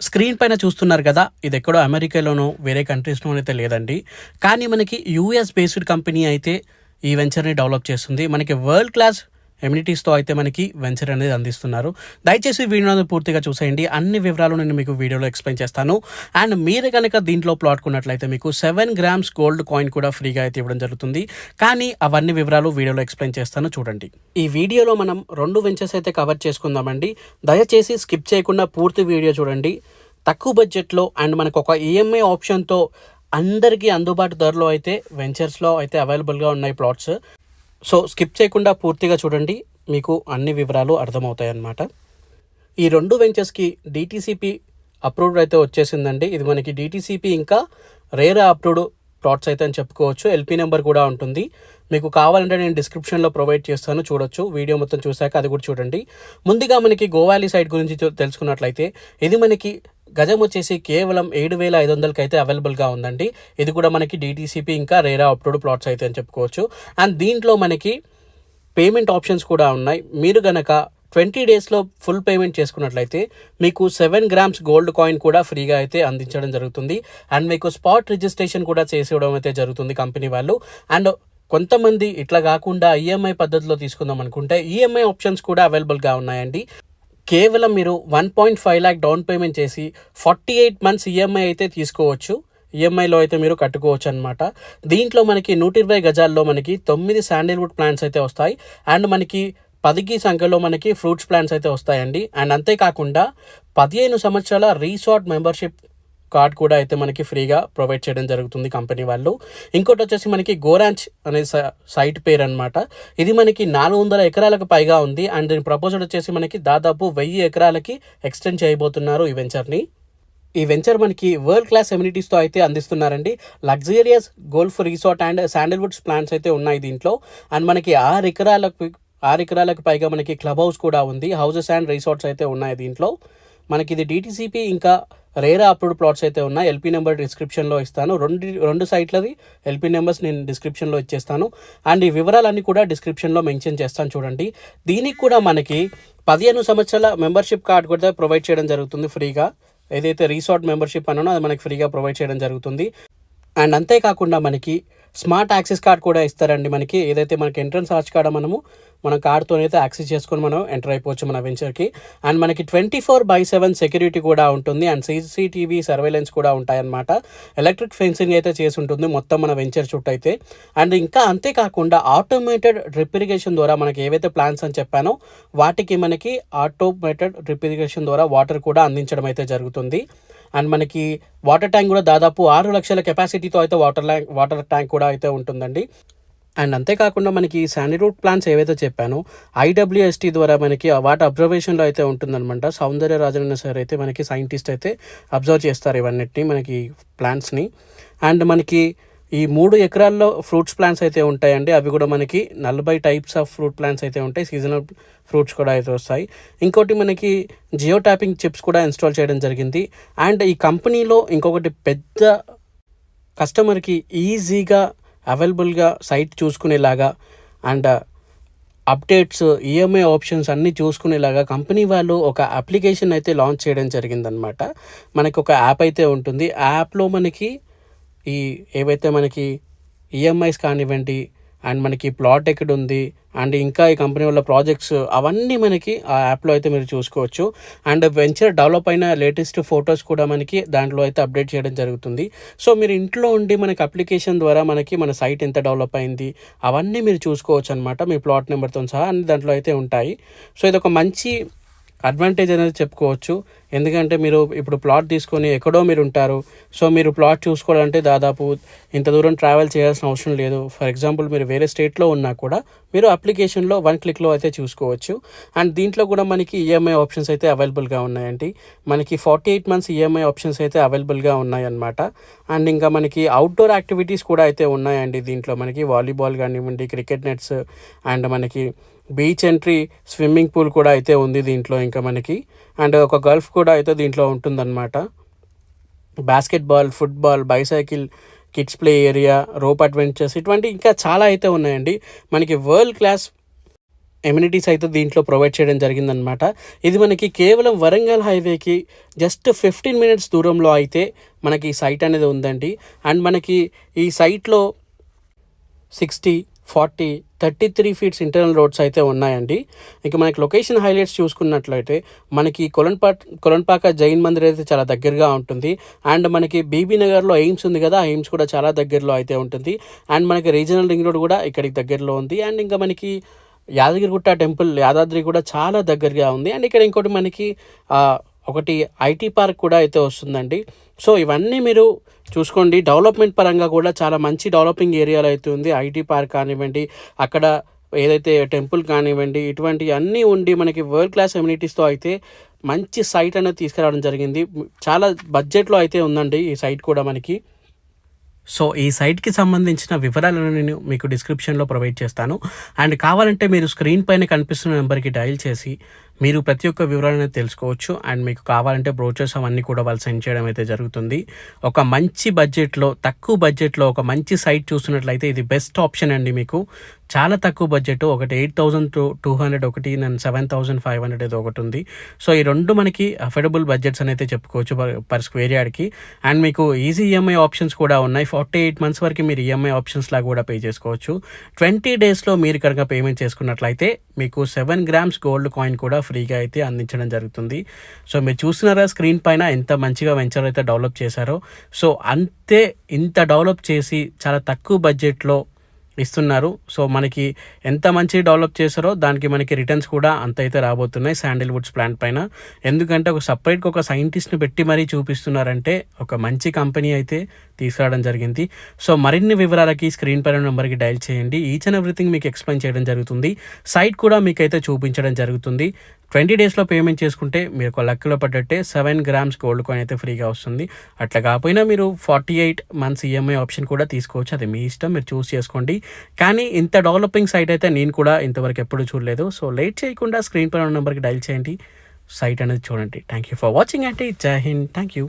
Screen పైన చూస్తున్నారు కదా, ఇది ఎక్కడో అమెరికాలోనో వేరే కంట్రీస్‌లోనో అయితే లేదండి. కానీ మనకి యూఎస్ బేస్డ్ కంపెనీ అయితే ఈ వెంచర్‌ని డెవలప్ చేస్తుంది. మనకి వరల్డ్ క్లాస్ ఎమ్యూనిటీస్‌తో అయితే మనకి వెంచర్ అనేది అందిస్తున్నారు. దయచేసి వీడియోని పూర్తిగా చూసేయండి. అన్ని వివరాలు నేను మీకు వీడియోలో ఎక్స్‌ప్లెయిన్ చేస్తాను. అండ్ మీరు గనక దీంట్లో ప్లాట్ కొన్నట్లయితే మీకు 7 గ్రామ్స్ గోల్డ్ కాయిన్ కూడా ఫ్రీగా అయితే ఇవ్వడం జరుగుతుంది. కానీ అవన్నీ వివరాలు వీడియోలో ఎక్స్‌ప్లెయిన్ చేస్తాను, చూడండి. ఈ వీడియోలో మనం 2 వెంచర్స్ అయితే కవర్ చేసుకుందామండి. దయచేసి స్కిప్ చేయకుండా పూర్తి వీడియో చూడండి. తక్కువ బడ్జెట్లో అండ్ మనకు ఒక ఈఎంఐ ఆప్షన్తో అందరికీ అందుబాటు ధరలో అయితే వెంచర్స్లో అయితే అవైలబుల్గా ఉన్నాయి ప్లాట్స్. సో స్కిప్ చేయకుండా పూర్తిగా చూడండి, మీకు అన్ని వివరాలు అర్థమవుతాయి అన్నమాట. ఈ 2 వెంచర్స్కి డిటీసీపీ అప్రూవ్డ్ అయితే వచ్చేసిందండి. ఇది మనకి డిటీసీపీ ఇంకా రేరా అప్రూవ్డ్ ప్లాట్స్ అయితే అని చెప్పుకోవచ్చు. ఎల్పీ నెంబర్ కూడా ఉంటుంది. మీకు కావాలంటే నేను డిస్క్రిప్షన్లో ప్రొవైడ్ చేస్తాను, చూడొచ్చు. వీడియో మొత్తం చూశాక అది కూడా చూడండి. ముందుగా మనకి గోవాలీ సైడ్ గురించి తెలుసుకున్నట్లయితే ఇది మనకి గజం వచ్చేసి కేవలం 7,500కి అయితే అవైలబుల్గా ఉందండి. ఇది కూడా మనకి డిటీసీపీ ఇంకా రేరా అప్రూవ్డ్ ప్లాట్స్ అయితే అని చెప్పుకోవచ్చు. అండ్ దీంట్లో మనకి పేమెంట్ ఆప్షన్స్ కూడా ఉన్నాయి. మీరు గనక 20 డేస్లో ఫుల్ పేమెంట్ చేసుకున్నట్లయితే మీకు 7 గ్రామ్స్ గోల్డ్ కాయిన్ కూడా ఫ్రీగా అయితే అందించడం జరుగుతుంది. అండ్ మీకు స్పాట్ రిజిస్ట్రేషన్ కూడా చేసేయడం అయితే జరుగుతుంది కంపెనీ వాళ్ళు. అండ్ కొంతమంది ఇట్లా కాకుండా ఈఎంఐ పద్ధతిలో తీసుకుందాం అనుకుంటే ఈఎంఐ ఆప్షన్స్ కూడా అవైలబుల్గా ఉన్నాయండి. కేవలం మీరు 1.5 lakh డౌన్ పేమెంట్ చేసి 48 months ఈఎంఐ అయితే తీసుకోవచ్చు. ఈఎంఐలో అయితే మీరు కట్టుకోవచ్చు అనమాట. దీంట్లో మనకి 120 గజాల్లో మనకి 9 శాండిల్వుడ్ ప్లాంట్స్ అయితే వస్తాయి. అండ్ మనకి 10 సంఖ్యలో మనకి ఫ్రూట్స్ ప్లాంట్స్ అయితే వస్తాయండి. అండ్ అంతేకాకుండా 15 సంవత్సరాల రీసార్ట్ మెంబర్షిప్ కార్డ్ కూడా అయితే మనకి ఫ్రీగా ప్రొవైడ్ చేయడం జరుగుతుంది కంపెనీ వాళ్ళు. ఇంకోటి వచ్చేసి మనకి గోరాంచ్ అనే సైట్ పేరు అనమాట. ఇది మనకి 400 ఎకరాలకు పైగా ఉంది. అండ్ దీని ప్రపోజల్ వచ్చేసి మనకి దాదాపు 1000 ఎకరాలకి ఎక్స్టెండ్ చేయబోతున్నారు ఈ వెంచర్ని. ఈ వెంచర్ మనకి వరల్డ్ క్లాస్ ఎమ్యూనిటీస్తో అయితే అందిస్తున్నారండి. Luxurious golf resort and sandalwoods plants అయితే ఉన్నాయి దీంట్లో. అండ్ మనకి 6 ఎకరాలకు పైగా మనకి క్లబ్ హౌస్ కూడా ఉంది. హౌసెస్ అండ్ రిసార్ట్స్ అయితే ఉన్నాయి దీంట్లో. మనకి ఇది డిటీసీపీ ఇంకా రేరా అప్రూవ్డ్ ప్లాట్స్ అయితే ఉన్నాయి. ఎల్పీ నెంబర్ డిస్క్రిప్షన్లో ఇస్తాను. రెండు సైట్లది ఎల్పీ నెంబర్స్ నేను డిస్క్రిప్షన్లో ఇచ్చేస్తాను. అండ్ ఈ వివరాలన్నీ కూడా డిస్క్రిప్షన్లో మెన్షన్ చేస్తాను, చూడండి. దీనికి కూడా మనకి 15 సంవత్సరాల మెంబర్షిప్ కార్డ్ కూడా ప్రొవైడ్ చేయడం జరుగుతుంది ఫ్రీగా. ఏదైతే రిసార్ట్ మెంబర్షిప్ అన్నానో అది మనకి ఫ్రీగా ప్రొవైడ్ చేయడం జరుగుతుంది. అండ్ అంతేకాకుండా మనకి స్మార్ట్ యాక్సెస్ కార్డ్ కూడా ఇస్తారండి. మనకి ఏదైతే మనకి ఎంట్రన్స్ ఆర్చ్ కార్డ్ మన కార్డ్తో అయితే యాక్సెస్ చేసుకొని మనం ఎంటర్ అయిపోవచ్చు మన వెంచర్కి. అండ్ మనకి 24/7 సెక్యూరిటీ కూడా ఉంటుంది. అండ్ సీసీటీవీ సర్వేలెన్స్ కూడా ఉంటాయన్నమాట. ఎలక్ట్రిక్ ఫెన్సింగ్ అయితే చేసి ఉంటుంది మొత్తం మన వెంచర్ చుట్టూ అయితే. అండ్ ఇంకా అంతేకాకుండా ఆటోమేటెడ్ డ్రిప్ ఇరిగేషన్ ద్వారా మనకి ఏవైతే ప్లాన్స్ అని చెప్పానో వాటికి మనకి ఆటోమేటెడ్ డ్రిప్ ఇరిగేషన్ ద్వారా వాటర్ కూడా అందించడం అయితే జరుగుతుంది. అండ్ మనకి వాటర్ ట్యాంక్ కూడా దాదాపు 6 లక్షల కెపాసిటీతో అయితే వాటర్ ట్యాంక్ కూడా అయితే ఉంటుందండి. అండ్ అంతేకాకుండా మనకి శాండిల్వుడ్ ప్లాంట్స్ ఏవైతే చెప్పానో ఐడబ్ల్యూఎస్టీ ద్వారా మనకి వాటి అబ్జర్వేషన్లో అయితే ఉంటుందన్నమాట. సౌందర్య రాజన్ సార్ అయితే మనకి సైంటిస్ట్ అయితే అబ్జర్వ్ చేస్తారు ఇవన్నిటిని మనకి ప్లాంట్స్ని. అండ్ మనకి ఈ 3 ఎకరాల్లో ఫ్రూట్స్ ప్లాంట్స్ అయితే ఉంటాయండి. అవి కూడా మనకి 40 టైప్స్ ఆఫ్ ఫ్రూట్ ప్లాంట్స్ అయితే ఉంటాయి. సీజనల్ ఫ్రూట్స్ కూడా అయితే వస్తాయి. ఇంకోటి మనకి జియో ట్యాపింగ్ చిప్స్ కూడా ఇన్స్టాల్ చేయడం జరిగింది. అండ్ ఈ కంపెనీలో ఇంకొకటి పెద్ద కస్టమర్కి ఈజీగా అవైలబుల్గా సైట్ చూసుకునేలాగా అండ్ అప్డేట్స్ ఈఎంఐ ఆప్షన్స్ అన్నీ చూసుకునేలాగా కంపెనీ వాళ్ళు ఒక అప్లికేషన్ అయితే లాంచ్ చేయడం జరిగిందనమాట. మనకి ఒక యాప్ అయితే ఉంటుంది. ఆ యాప్లో మనకి ఈ ఏవైతే మనకి ఈఎంఐస్ కానివ్వండి అండ్ మనకి ప్లాట్ ఎక్కడ ఉంది అండ్ ఇంకా ఈ కంపెనీ వాళ్ళ ప్రాజెక్ట్స్ అవన్నీ మనకి ఆ యాప్లో అయితే మీరు చూసుకోవచ్చు. అండ్ వెంచర్ డెవలప్ అయిన లేటెస్ట్ ఫొటోస్ కూడా మనకి దాంట్లో అయితే అప్డేట్ చేయడం జరుగుతుంది. సో మీరు ఇంట్లో ఉండి మనకి అప్లికేషన్ ద్వారా మనకి మన సైట్ ఎంత డెవలప్ అయింది అవన్నీ మీరు చూసుకోవచ్చు అనమాట. మీ ప్లాట్ నెంబర్తో సహా అన్ని దాంట్లో అయితే ఉంటాయి. సో ఇది ఒక మంచి అడ్వాంటేజ్ అనేది చెప్పుకోవచ్చు. ఎందుకంటే మీరు ఇప్పుడు ప్లాట్ తీసుకొని ఎక్కడో మీరు ఉంటారు. సో మీరు ప్లాట్ చూసుకోవాలంటే దాదాపు ఇంత దూరం ట్రావెల్ చేయాల్సిన అవసరం లేదు. ఫర్ ఎగ్జాంపుల్ మీరు వేరే స్టేట్లో ఉన్నా కూడా మీరు అప్లికేషన్లో 1 క్లిక్లో అయితే చూసుకోవచ్చు. అండ్ దీంట్లో కూడా మనకి ఈఎంఐ ఆప్షన్స్ అయితే అవైలబుల్గా ఉన్నాయండి. మనకి 48 months ఈఎంఐ ఆప్షన్స్ అయితే అవైలబుల్గా ఉన్నాయన్నమాట. అండ్ ఇంకా మనకి అవుట్డోర్ యాక్టివిటీస్ కూడా అయితే ఉన్నాయండి. దీంట్లో మనకి వాలీబాల్ కానివ్వండి, క్రికెట్ నెట్స్ అండ్ మనకి బీచ్ ఎంట్రీ స్విమ్మింగ్ పూల్ కూడా అయితే ఉంది దీంట్లో. ఇంకా మనకి అండ్ ఒక గల్ఫ్ కూడా అయితే దీంట్లో ఉంటుందన్నమాట. Basketball, football, bicycle, kids play area, rope adventures ఇటువంటి ఇంకా చాలా అయితే ఉన్నాయండి. మనకి వరల్డ్ క్లాస్ ఎమ్యూనిటీస్ అయితే దీంట్లో ప్రొవైడ్ చేయడం జరిగిందనమాట. ఇది మనకి కేవలం వరంగల్ హైవేకి జస్ట్ 15 మినిట్స్ దూరంలో అయితే మనకి ఈ సైట్ అనేది ఉందండి. అండ్ మనకి ఈ సైట్లో 60, 40, 33 ఫీట్స్ ఇంటర్నల్ రోడ్స్ అయితే ఉన్నాయండి. ఇక మనకి లొకేషన్ హైలైట్స్ చూసుకున్నట్లయితే మనకి కొలన్పాక జైన్ మందిర్ అయితే చాలా దగ్గరగా ఉంటుంది. అండ్ మనకి బీబీ నగర్లో ఎయిమ్స్ ఉంది కదా, ఎయిమ్స్ కూడా చాలా దగ్గరలో అయితే ఉంటుంది. అండ్ మనకి రీజనల్ రింగ్ రోడ్ కూడా ఇక్కడికి దగ్గరలో ఉంది. అండ్ ఇంకా మనకి యాదగిరిగుట్ట టెంపుల్, యాదాద్రి కూడా చాలా దగ్గరగా ఉంది. అండ్ ఇక్కడ ఇంకోటి మనకి ఒకటి ఐటీ పార్క్ కూడా అయితే వస్తుందండి. సో ఇవన్నీ మీరు చూసుకోండి. డెవలప్మెంట్ పరంగా కూడా చాలా మంచి డెవలపింగ్ ఏరియాలో అయితే ఉంది. ఐటీ పార్క్ కానివ్వండి, అక్కడ ఏదైతే టెంపుల్ కానివ్వండి, ఇటువంటి అన్నీ ఉండి మనకి వరల్డ్ క్లాస్ ఎమ్యూనిటీస్తో అయితే మంచి సైట్ అనేది తీసుకురావడం జరిగింది. చాలా బడ్జెట్లో అయితే ఉందండి ఈ సైట్ కూడా మనకి. సో ఈ సైట్కి సంబంధించిన వివరాలను నేను మీకు డిస్క్రిప్షన్లో ప్రొవైడ్ చేస్తాను. అండ్ కావాలంటే మీరు స్క్రీన్ పైన కనిపిస్తున్న నెంబర్కి డయల్ చేసి మీరు ప్రతి ఒక్క వివరాలను తెలుసుకోవచ్చు. అండ్ మీకు కావాలంటే బ్రోచర్స్ అవన్నీ కూడా వాళ్ళు సెండ్ చేయడం అయితే జరుగుతుంది. ఒక మంచి బడ్జెట్లో, తక్కువ బడ్జెట్లో ఒక మంచి సైట్ చూస్తున్నట్లయితే ఇది బెస్ట్ ఆప్షన్ అండి. మీకు చాలా తక్కువ బడ్జెట్, ఒకటి 8,200, ఒకటి 7,500 ఏదో ఒకటి ఉంది. సో ఈ రెండు మనకి అఫోర్డబుల్ బడ్జెట్స్ అని అయితే చెప్పుకోవచ్చు పర్ స్క్వేర్ యార్డ్కి. అండ్ మీకు ఈజీ ఈఎంఐ ఆప్షన్స్ కూడా ఉన్నాయి. 48 మంత్స్ వరకు మీరు ఈఎంఐ ఆప్షన్స్ లాగా కూడా పే చేసుకోవచ్చు. 20 డేస్లో మీరు కనుక పేమెంట్ చేసుకున్నట్లయితే మీకు 7 గ్రామ్స్ గోల్డ్ కాయిన్ కూడా ఫ్రీగా అయితే అందించడం జరుగుతుంది. సో మీరు చూస్తున్నారా స్క్రీన్ పైన ఎంత మంచిగా వెంచర్ అయితే డెవలప్ చేశారో. సో అంతే, ఇంత డెవలప్ చేసి చాలా తక్కువ బడ్జెట్లో ఇస్తున్నారు. సో మనకి ఎంత మంచి డెవలప్ చేశారో దానికి మనకి రిటర్న్స్ కూడా అంత అయితే రాబోతున్నాయి శాండిల్వుడ్స్ ప్లాంట్ పైన. ఎందుకంటే ఒక సపరేట్గా ఒక సైంటిస్ట్ని పెట్టి మరీ చూపిస్తున్నారంటే ఒక మంచి కంపెనీ అయితే తీసుకురావడం జరిగింది. సో మరిన్ని వివరాలకి స్క్రీన్ పైన నెంబర్కి డయల్ చేయండి. ఈచ్ అండ్ ఎవ్రీథింగ్ మీకు ఎక్స్ప్లెయిన్ చేయడం జరుగుతుంది. సైట్ కూడా మీకైతే చూపించడం జరుగుతుంది. 20 డేస్లో పేమెంట్ చేసుకుంటే మీరు ఒక లెక్కలో పడ్డట్టే 7 గ్రామ్స్ గోల్డ్ కాయిన్ అయితే ఫ్రీగా వస్తుంది. అట్లా కాకపోయినా మీరు 48 మంత్స్ ఈఎంఐ ఆప్షన్ కూడా తీసుకోవచ్చు. అది మీ ఇష్టం, మీరు చూస్ చేసుకోండి. కానీ ఇంత డెవలపింగ్ సైట్ అయితే నేను కూడా ఇంతవరకు ఎప్పుడు చూడలేదు. సో లేట్ చేయకుండా స్క్రీన్ పైన నెంబర్కి డయల్ చేయండి, సైట్ అనేది చూడండి. థ్యాంక్ యూ ఫర్ వాచింగ్ అండి. జై హింద్. Thank you.